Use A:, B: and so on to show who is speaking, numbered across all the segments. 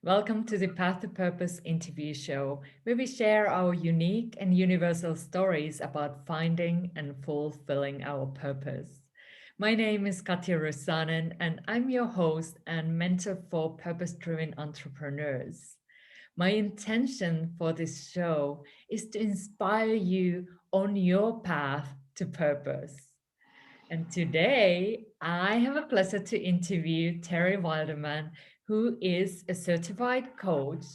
A: Welcome to the Path to Purpose interview show, where we share our unique and universal stories about finding and fulfilling our purpose. My name is Katja, and I'm your host and mentor for purpose-driven entrepreneurs. My intention for this show is to inspire you on your path to purpose. And today, I have a pleasure to interview Terry Wildemann, who is a certified coach,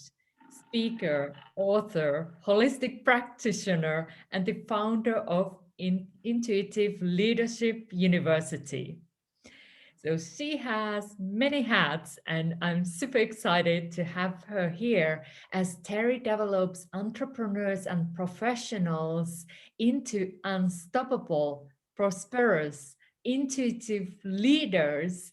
A: speaker, author, holistic practitioner, and the founder of Intuitive Leadership University. So she has many hats, and I'm super excited to have her here as Terry develops entrepreneurs and professionals into unstoppable, prosperous, intuitive leaders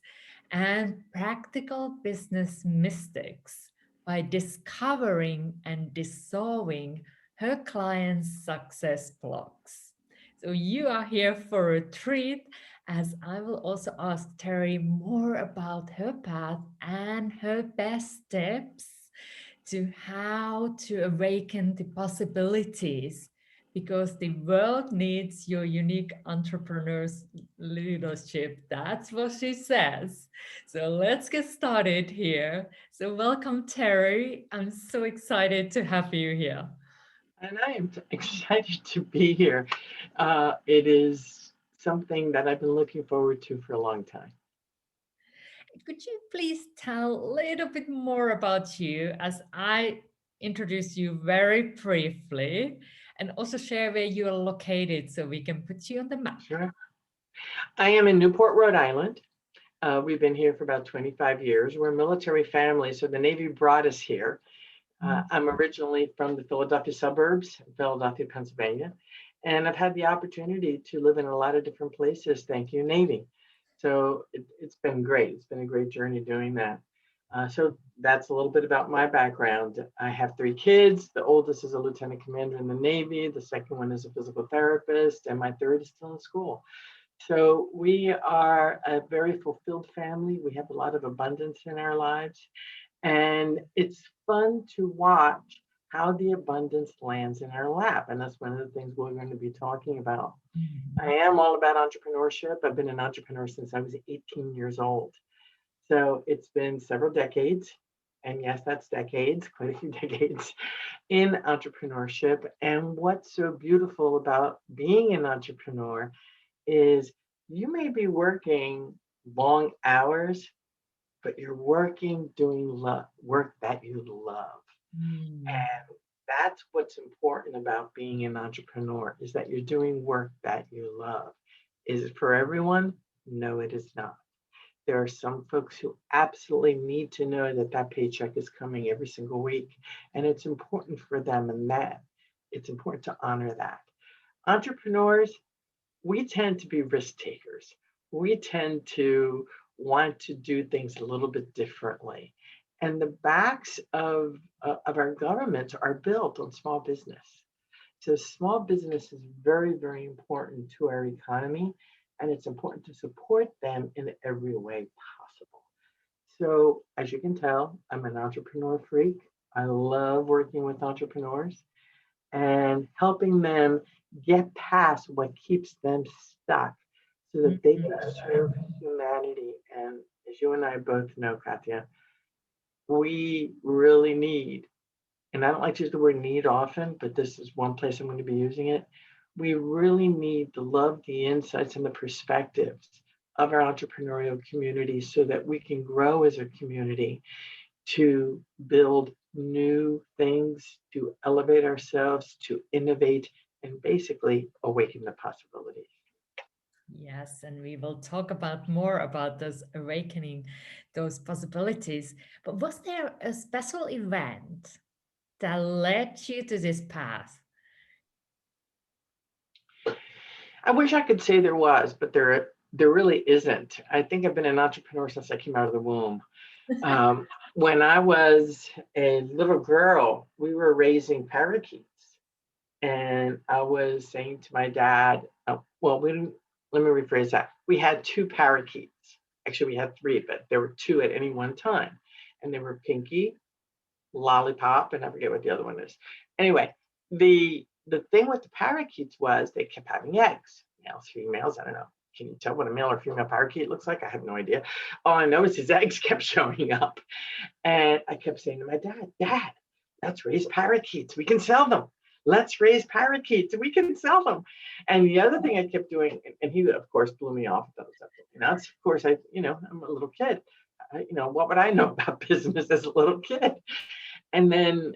A: and practical business mystics by discovering and dissolving her clients' success blocks. So you are here for a treat as I will also ask Terry more about her path and her best tips to how to awaken the possibilities because the world needs your unique entrepreneur's leadership. That's what she says. So let's get started here. So, welcome, Terry. I'm so excited to have you here.
B: And I am excited to be here. It is something that I've been looking forward to for a long time.
A: Could you please tell a little bit more about you as I introduce you very briefly and also share where you are located so we can put you on the map?
B: Sure. I am in Newport, Rhode Island. We've been here for about 25 years. We're a military family, so the Navy brought us here. I'm originally from the Philadelphia suburbs, Philadelphia, Pennsylvania, and I've had the opportunity to live in a lot of different places. Thank you, Navy. So it's been great. It's been a great journey doing that. So that's a little bit about my background. I have 3 kids. The oldest is a lieutenant commander in the Navy. The second one is a physical therapist, and my third is still in school. So we are a very fulfilled family. We have a lot of abundance in our lives. And it's fun to watch how the abundance lands in our lap. And that's one of the things we're going to be talking about. I
A: Mhm.
B: am all about entrepreneurship. I've been an entrepreneur since I was 18 years old. So it's been several decades. And yes, that's decades, quite a few decades in entrepreneurship. And what's so beautiful about being an entrepreneur is you may be working long hours, but you're working doing work that you love.
A: Mm.
B: And that's what's important about being an entrepreneur is that you're doing work that you love. Is it for everyone? No, it is not. There are some folks who absolutely need to know that that paycheck is coming every single week, and it's important for them, and that it's important to honor that. Entrepreneurs, we tend to be risk takers. We tend to want to do things a little bit differently. And the backs of our governments are built on small business. So small business is very, very important to our economy, and it's important to support them in every way possible. So as you can tell, I'm an entrepreneur freak. I love working with entrepreneurs and helping them get past what keeps them stuck so that they
A: Mhm.
B: can serve humanity. And as you and I both know, Katya, we really need, and I don't like to use the word need often, but this is one place I'm going to be using it. We really need the love, the insights, and the perspectives of our entrepreneurial community so that we can grow as a community to build new things, to elevate ourselves, to innovate, and basically awaken the possibilities.
A: Yes, and we will talk about more about those awakening, those possibilities. But was there a special event that led you to this path?
B: I wish I could say there was, but there really isn't. I think I've been an entrepreneur since I came out of the womb. When I was a little girl, we were raising parakeets, and I was saying to my dad, well, we didn't, let me rephrase that. We had 2 parakeets. Actually, we had 3, but there were 2 at any one time, and they were Pinky lollipop, and I forget what the other one is. Anyway, the thing with the parakeets was they kept having eggs, males, females. I don't know. Can you tell what a male or female parakeet looks like? I have no idea. All I know is his eggs kept showing up. And I kept saying to my dad, let's raise parakeets. We can sell them. Let's raise parakeets. We can sell them. And the other thing I kept doing, and he, of course, blew me off. That was absolutely nuts. Of course, I'm a little kid. What would I know about business as a little kid? And then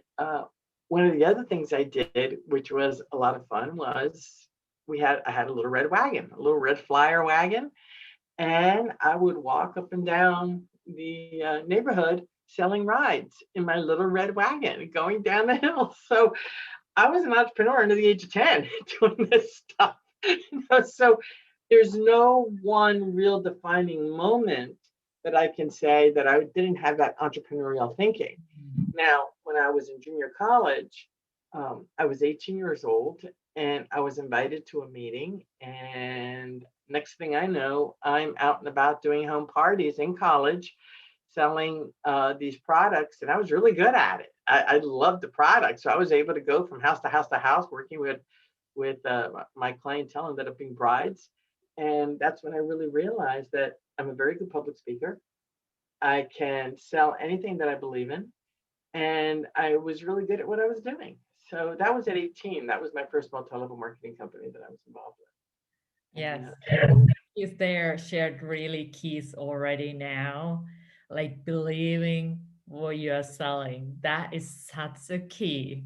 B: one of the other things I did, which was a lot of fun, was I had a little red wagon, a little red flyer wagon, and I would walk up and down the neighborhood selling rides in my little red wagon going down the hill. So I was an entrepreneur under the age of 10 doing this stuff. So there's no one real defining moment that I can say that I didn't have that entrepreneurial thinking. Now, when I was in junior college, I was 18 years old and I was invited to a meeting, and next thing I know, I'm out and about doing home parties in college, selling these products, and I was really good at it. I loved the product, so I was able to go from house to house to house, working with my clientele, ended up being brides, and that's when I really realized that I'm a very good public speaker. I can sell anything that I believe in, and I was really good at what I was doing. So that was at 18. That was my first multi-level marketing company that I was involved with.
A: Yes.
B: And,
A: Is there shared really keys already now? Like believing what you are selling. That is such a key.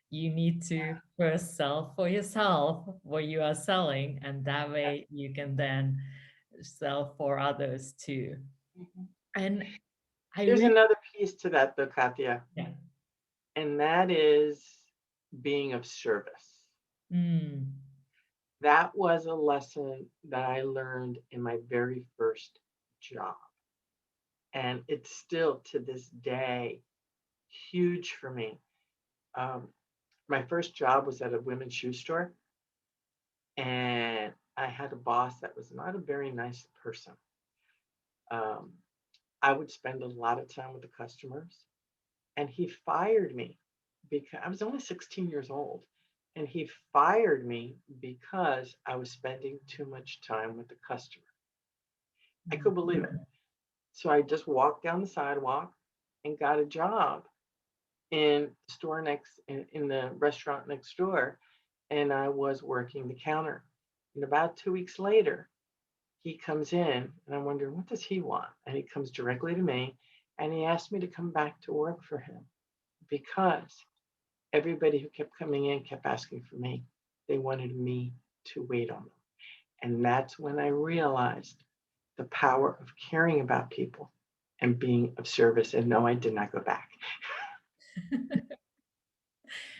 A: You need to first sell for yourself what you are selling, and that way you can then sell for others too. And I
B: there's
A: really,
B: another piece to that though, Katja,
A: yeah.
B: and that is being of service.
A: Mm,
B: That was a lesson that I learned in my very first job. And it's still to this day huge for me. My first job was at a women's shoe store, and I had a boss that was not a very nice person. Um, I would spend a lot of time with the customers, and he fired me because I was only 16 years old. And he fired me because I was spending too much time with the customer. I couldn't believe it. So I just walked down the sidewalk and got a job in the store in the restaurant next door, and I was working the counter. And about 2 weeks later, he comes in, and I'm wondering, what does he want? And he comes directly to me, and he asked me to come back to work for him because everybody who kept coming in kept asking for me. They wanted me to wait on them. And that's when I realized the power of caring about people and being of service. And no, I did not go back.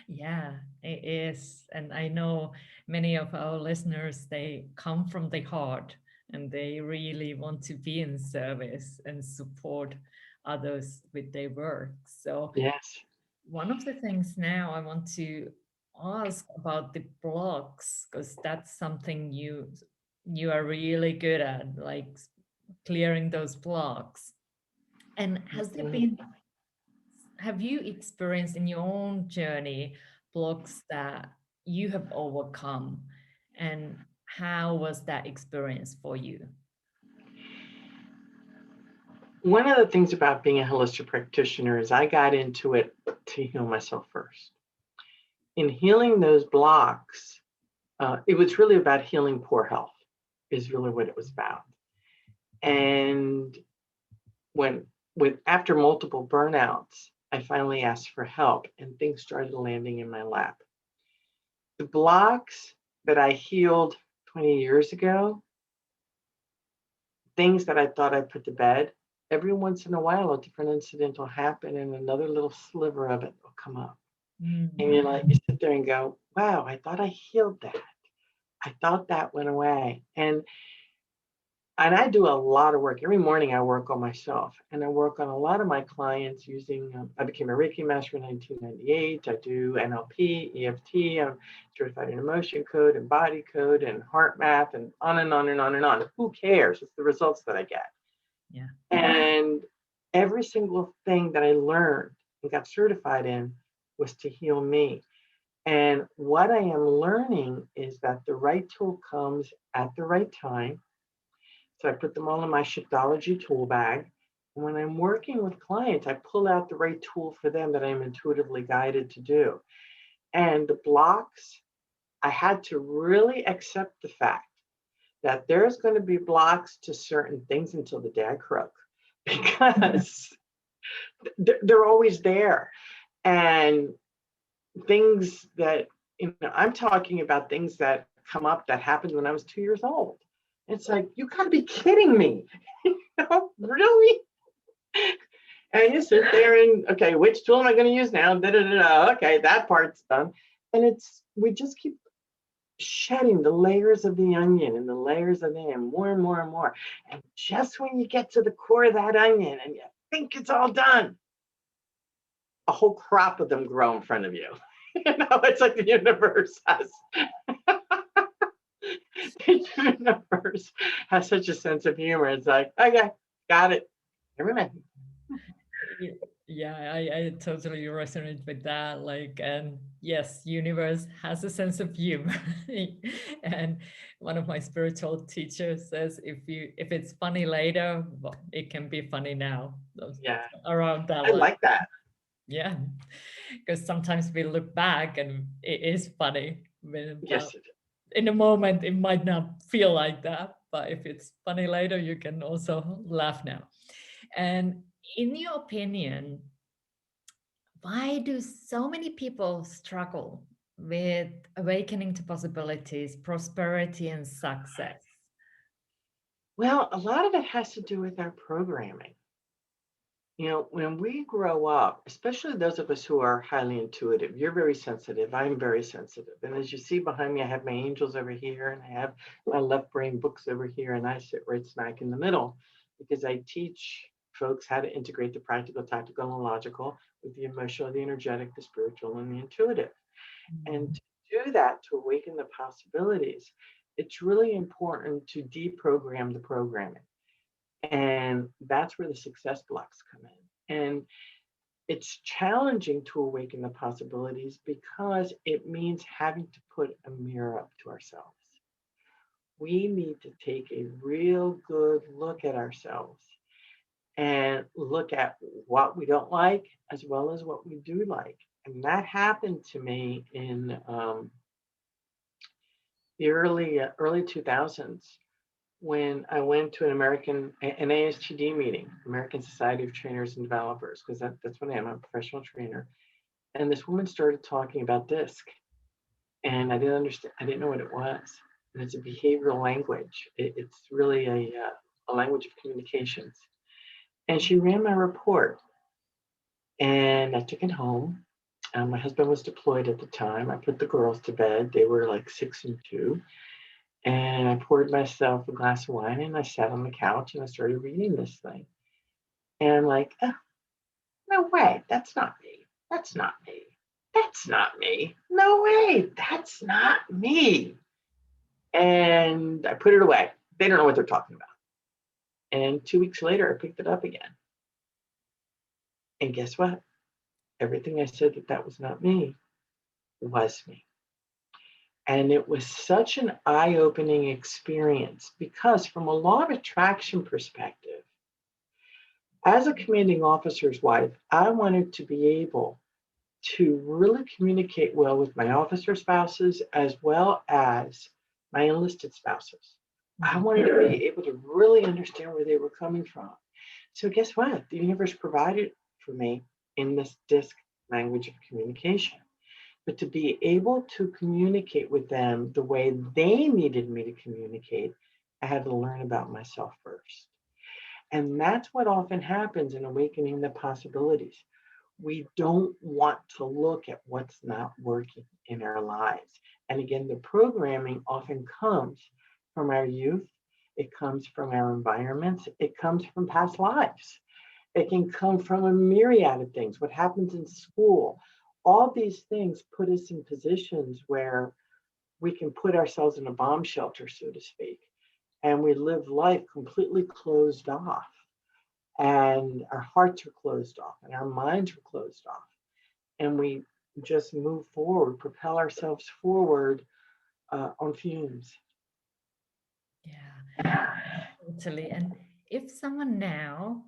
A: yeah, it is. And I know many of our listeners, they come from the heart and they really want to be in service and support others with their work. So
B: Yes.
A: one of the things now I want to ask about the blocks, because that's something you are really good at, like clearing those blocks. And has there been, have you experienced in your own journey blocks that you have overcome? And how was that experience for you?
B: One of the things about being a holistic practitioner is I got into it to heal myself first. In healing those blocks, it was really about healing poor health, is really what it was about. And after multiple burnouts, I finally asked for help and things started landing in my lap. The blocks that I healed 20 years ago, things that I thought I put to bed, every once in a while, a different incident will happen and another little sliver of it will come up. And you sit there and go, wow, I thought I healed that. I thought that went away. And I do a lot of work. Every morning I work on myself, and I work on a lot of my clients using, I became a Reiki master in 1998. I do NLP, EFT, I'm certified in emotion code and body code and heart math and on and on and on and on. Who cares? It's the results that I get.
A: Yeah.
B: And every single thing that I learned and got certified in was to heal me. And what I am learning is that the right tool comes at the right time. So I put them all in my Shiftology tool bag. And when I'm working with clients, I pull out the right tool for them that I'm intuitively guided to do. And the blocks, I had to really accept the fact that there's going to be blocks to certain things until the day I croak, because they're always there. And things that, I'm talking about things that come up that happened when I was 2 years old. It's like, you gotta be kidding me. Really? And you sit there and, okay, which tool am I going to use now? Da, da, da, da. Okay, that part's done. And we just keep shedding the layers of the onion and the layers of the onion, more and more and more. And just when you get to the core of that onion and you think it's all done, a whole crop of them grow in front of you. It's like the universe has such a sense of humor. It's like, okay, got it. Never mind.
A: Yeah, I totally resonate with that. Like, and yes, universe has a sense of humor. And one of my spiritual teachers says, if it's funny later, well, it can be funny now.
B: Yeah,
A: Around that
B: I
A: line.
B: like that.
A: Yeah, because sometimes we look back and it is funny.
B: Yes,
A: in a moment, it might not feel like that, but if it's funny later, you can also laugh now. And in your opinion, why do so many people struggle with awakening to possibilities, prosperity, and success?
B: well, a lot of it has to do with our programming. When we grow up, especially those of us who are highly intuitive, you're very sensitive. I'm very sensitive. And as you see behind me, I have my angels over here and I have my left brain books over here, and I sit right smack in the middle because I teach folks how to integrate the practical, tactical, and logical with the emotional, the energetic, the spiritual, and the intuitive. And to do that, to awaken the possibilities, it's really important to deprogram the programming. And that's where the success blocks come in. And it's challenging to awaken the possibilities because it means having to put a mirror up to ourselves. We need to take a real good look at ourselves and look at what we don't like as well as what we do like. And that happened to me in the early 2000s when I went to an ASTD meeting, American Society of Trainers and Developers, because that's what I am. I'm a professional trainer. And this woman started talking about DISC, and I didn't understand. I didn't know what it was. And it's a behavioral language. It's really a language of communications. And she ran my report, and I took it home. My husband was deployed at the time. I put the girls to bed. They were like 6 and 2. And I poured myself a glass of wine and I sat on the couch and I started reading this thing. And I'm like, oh, no way, that's not me. That's not me. That's not me. No way, that's not me. And I put it away. They don't know what they're talking about. And 2 weeks later, I picked it up again. And guess what? Everything I said that was not me was me. And it was such an eye-opening experience because from a law of attraction perspective, as a commanding officer's wife, I wanted to be able to really communicate well with my officer spouses as well as my enlisted spouses. I wanted to be able to really understand where they were coming from. So guess what? The universe provided for me in this DISC language of communication. But to be able to communicate with them the way they needed me to communicate, I had to learn about myself first. And that's what often happens in awakening the possibilities. We don't want to look at what's not working in our lives. And again, the programming often comes from our youth. It comes from our environments. It comes from past lives. It can come from a myriad of things. What happens in school, all these things put us in positions where we can put ourselves in a bomb shelter, so to speak, and we live life completely closed off. and our hearts are closed off and our minds are closed off. And we just move forward, propel ourselves forward on fumes.
A: Yeah, totally. And if someone now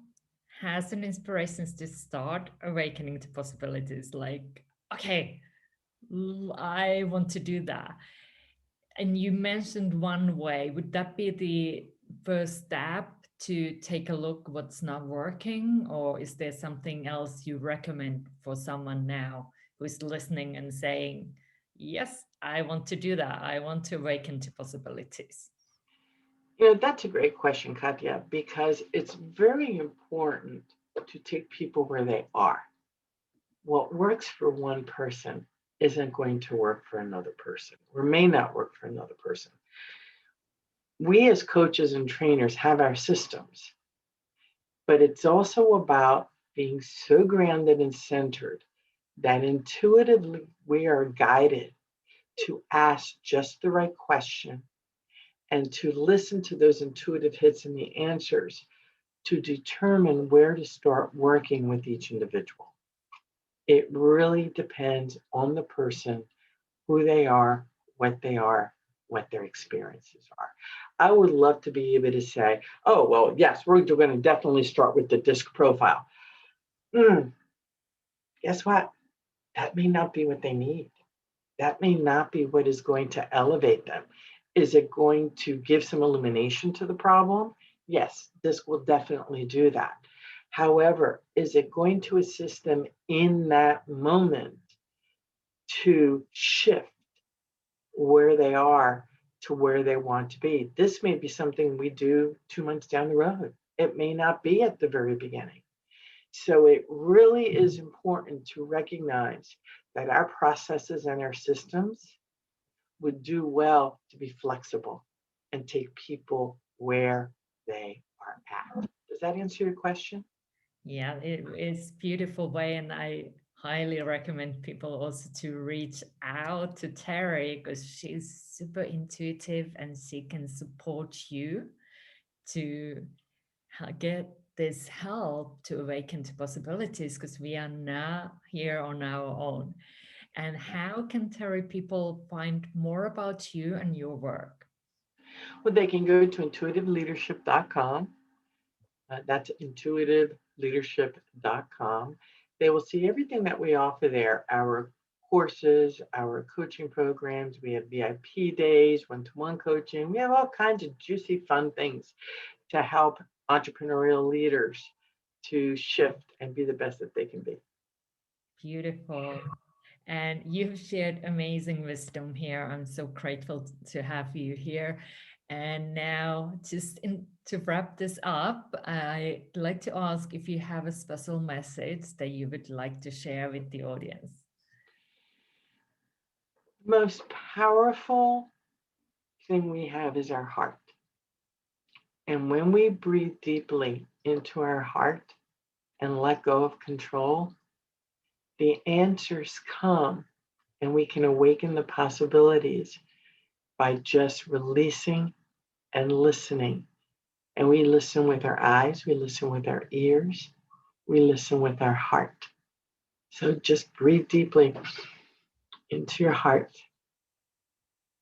A: has an inspiration to start awakening to possibilities, like, okay, I want to do that. And you mentioned one way, would that be the first step to take a look what's not working? Or is there something else you recommend for someone now who's listening and saying, yes, I want to do that. I want to awaken to possibilities?
B: That's a great question, Katja, because it's very important to take people where they are. What works for one person isn't going to work for another person, or may not work for another person. We as coaches and trainers have our systems, but it's also about being so grounded and centered that intuitively we are guided to ask just the right question and to listen to those intuitive hits and the answers to determine where to start working with each individual. It really depends on the person, who they are, what their experiences are. I would love to be able to say, oh, well, yes, we're going to definitely start with the disc profile. Guess what? That may not be what they need. That may not be what is going to elevate them. Is it going to give some illumination to the problem? Yes, this will definitely do that. However, is it going to assist them in that moment to shift where they are to where they want to be? This may be something we do 2 months down the road. It may not be at the very beginning. So it really is important to recognize that our processes and our systems would do well to be flexible and take people where they are at. Does that answer your question?
A: Yeah, it is beautiful way, and I highly recommend people also to reach out to Terry because she's super intuitive and she can support you to get this help to awaken to possibilities because we are not here on our own. And how can Terry people find more about you and your work?
B: Well, they can go to intuitiveleadership.com. That's intuitiveleadership.com. They will see everything that we offer there, our courses, our coaching programs. We have VIP days, one-to-one coaching. We have all kinds of juicy, fun things to help entrepreneurial leaders to shift and be the best that they can be.
A: Beautiful. And you've shared amazing wisdom here. I'm so grateful to have you here. And now, to wrap this up, I'd like to ask if you have a special message that you would like to share with the audience.
B: Most powerful thing we have is our heart. And when we breathe deeply into our heart and let go of control, the answers come and we can awaken the possibilities by just releasing and listening. And we listen with our eyes, we listen with our ears, we listen with our heart. So just breathe deeply into your heart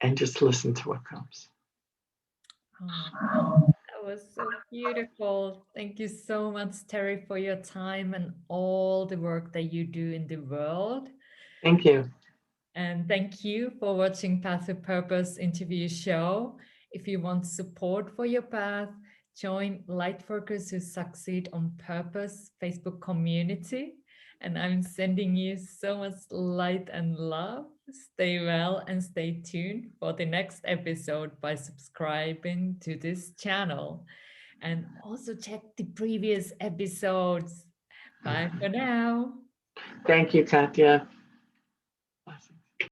B: and just listen to what comes.
A: Oh, that was so beautiful. Thank you so much, Terry, for your time and all the work that you do in the world.
B: Thank you.
A: And thank you for watching Path to Purpose interview show. If you want support for your path, join Lightworkers Who Succeed on Purpose Facebook community. And I'm sending you so much light and love. Stay well and stay tuned for the next episode by subscribing to this channel. And also check the previous episodes. Bye for now.
B: Thank you, Katja.